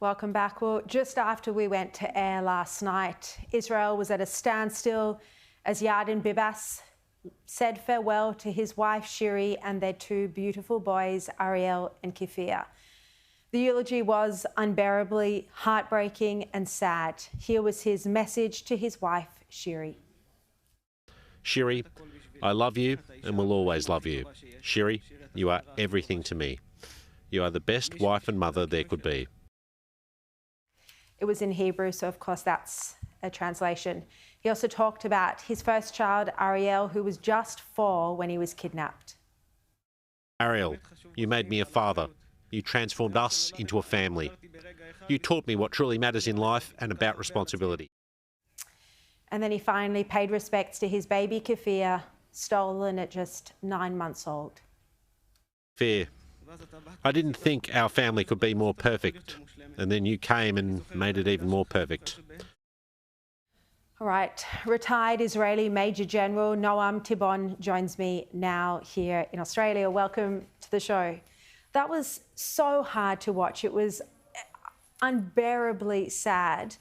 Welcome back. Well, just after we went to air last night, Israel was at a standstill as Yarden Bibas said farewell to his wife Shiri and their two beautiful boys, Ariel and Kfir. The eulogy was unbearably heartbreaking and sad. Here was his message to his wife, Shiri. Shiri, I love you and will always love you. Shiri, you are everything to me. You are the best wife and mother there could be. It was in Hebrew, so of course that's a translation. He also talked about his first child, Ariel, who was just 4 when he was kidnapped. Ariel, you made me a father. You transformed us into a family. You taught me what truly matters in life and about responsibility. And then he finally paid respects to his baby Kfir, stolen at just 9 months old. Kfir, I didn't think our family could be more perfect, and then you came and made it even more perfect. All right, retired Israeli Major General Noam Tibon joins me now here in Australia. Welcome to the show. That was so hard to watch. It was unbearably sad.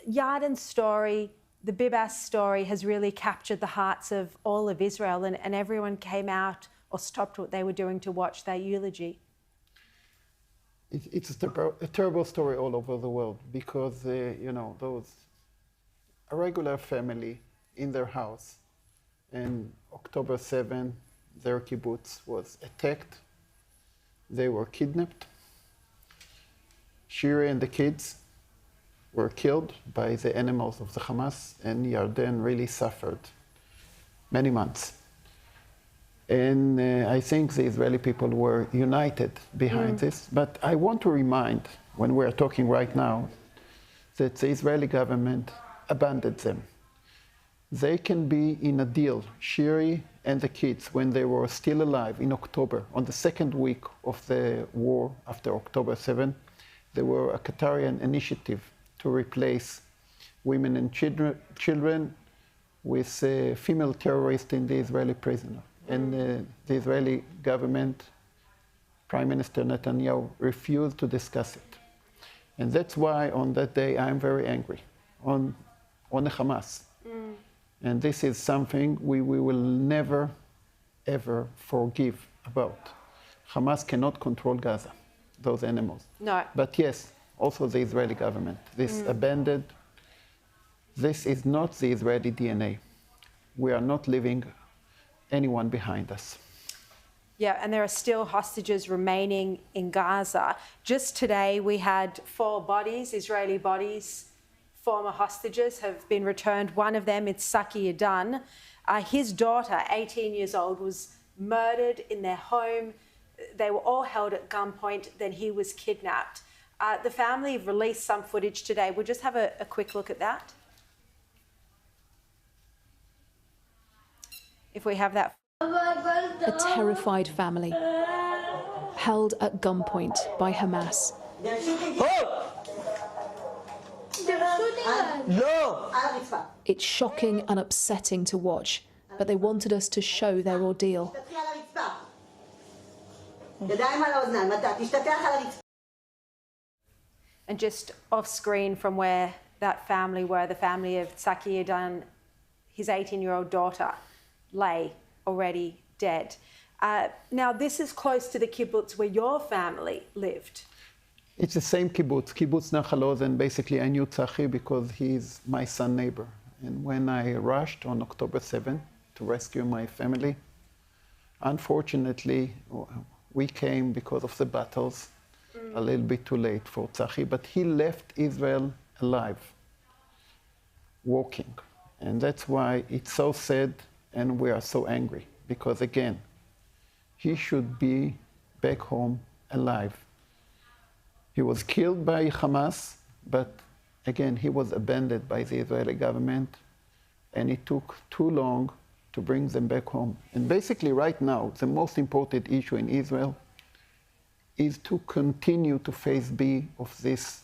Yarden's story, the Bibas story, has really captured the hearts of all of Israel, and everyone came out or stopped what they were doing to watch their eulogy. It's a terrible story all over the world because, a regular family in their house, and October 7, their kibbutz was attacked. They were kidnapped. Shiri and the kids were killed by the animals of the Hamas, and Yarden really suffered many months. And I think the Israeli people were united behind this. But I want to remind, when we're talking right now, that the Israeli government abandoned them. They can be in a deal, Shiri and the kids, when they were still alive in October, on the second week of the war after October 7, there were a Qatarian initiative to replace women and children with female terrorists in the Israeli prison. And the Israeli government, Prime Minister Netanyahu, refused to discuss it. And that's why on that day I'm very angry on the Hamas. And this is something we will never, ever forgive about. Hamas cannot control Gaza, those animals. No. But yes, also the Israeli government. This abandoned, this is not the Israeli DNA. We are not leaving anyone behind us. Yeah, and there are still hostages remaining in Gaza. Just today we had 4 bodies, Israeli bodies, former hostages have been returned. One of them, it's Saki Yadan. His daughter, 18 years old, was murdered in their home. They were all held at gunpoint, then he was kidnapped. The family released some footage today. We'll just have a quick look at that. If we have that. A terrified family, held at gunpoint by Hamas. It's shocking and upsetting to watch, but they wanted us to show their ordeal. And just off screen from where that family were, the family of Saki Yadan, his 18-year-old daughter, lay already dead. Now, this is close to the kibbutz where your family lived. It's the same kibbutz, Kibbutz Nachal Oz, and basically I knew Tzachi because he's my son neighbor. And when I rushed on October 7 to rescue my family, unfortunately, we came because of the battles a little bit too late for Tzachi, but he left Israel alive, walking. And that's why it's so sad and we are so angry, because again, he should be back home alive. He was killed by Hamas, but again, he was abandoned by the Israeli government, and it took too long to bring them back home. And basically right now, the most important issue in Israel is to continue to phase B of this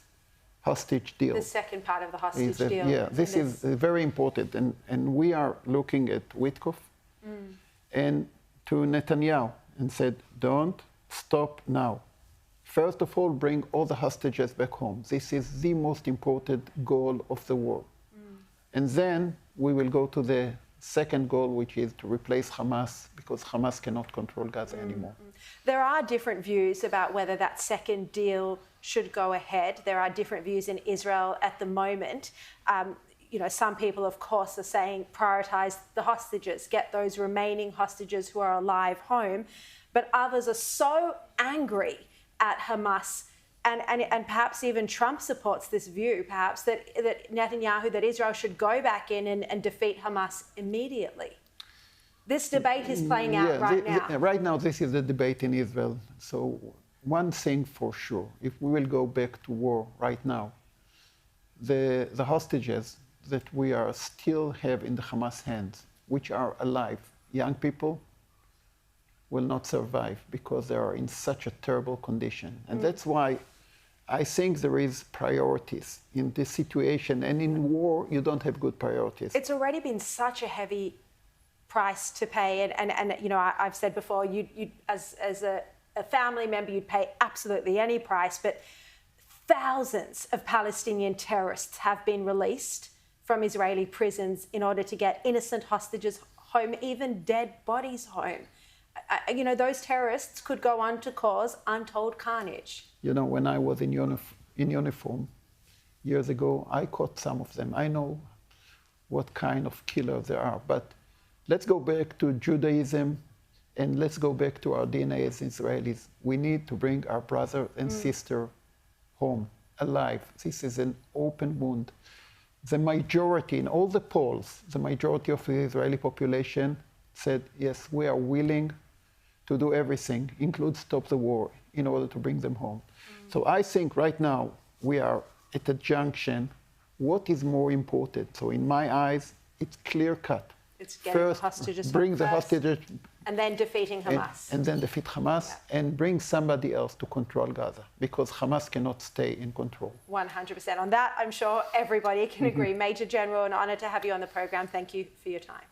hostage deal. The second part of the hostage deal. Yeah, this is very important. And we are looking at Witkoff and to Netanyahu and said, don't stop now. First of all, bring all the hostages back home. This is the most important goal of the war. And then we will go to the second goal, which is to replace Hamas, because Hamas cannot control Gaza anymore. There are different views about whether that second deal should go ahead. There are different views in Israel at the moment. You know, some people, of course, are saying prioritise the hostages, get those remaining hostages who are alive home. But others are so angry at Hamas, and perhaps even Trump supports this view, perhaps, that Netanyahu, that Israel should go back in and defeat Hamas immediately. This debate is playing out right now. Right now, this is the debate in Israel. So one thing for sure, if we will go back to war right now, the hostages that we are still have in the Hamas hands, which are alive, young people, will not survive because they are in such a terrible condition. And that's why I think there is priorities in this situation. And in war, you don't have good priorities. It's already been such a heavy price to pay. And you know, I've said before, you as a family member, you'd pay absolutely any price. But thousands of Palestinian terrorists have been released from Israeli prisons in order to get innocent hostages home, even dead bodies home. You know, those terrorists could go on to cause untold carnage. You know, when I was in uniform years ago, I caught some of them. I know what kind of killers there are. But let's go back to Judaism and let's go back to our DNA as Israelis. We need to bring our brother and sister home, alive. This is an open wound. The majority, in all the polls, the majority of the Israeli population said, yes, we are willing to do everything, include stop the war, in order to bring them home. So I think right now we are at a junction. What is more important? So in my eyes, it's clear cut. It's getting first, the hostages bring home the first, hostages. and then defeating Hamas. And then defeat Hamas and bring somebody else to control Gaza, because Hamas cannot stay in control. 100%. On that, I'm sure everybody can agree. Major General, an honour to have you on the program. Thank you for your time.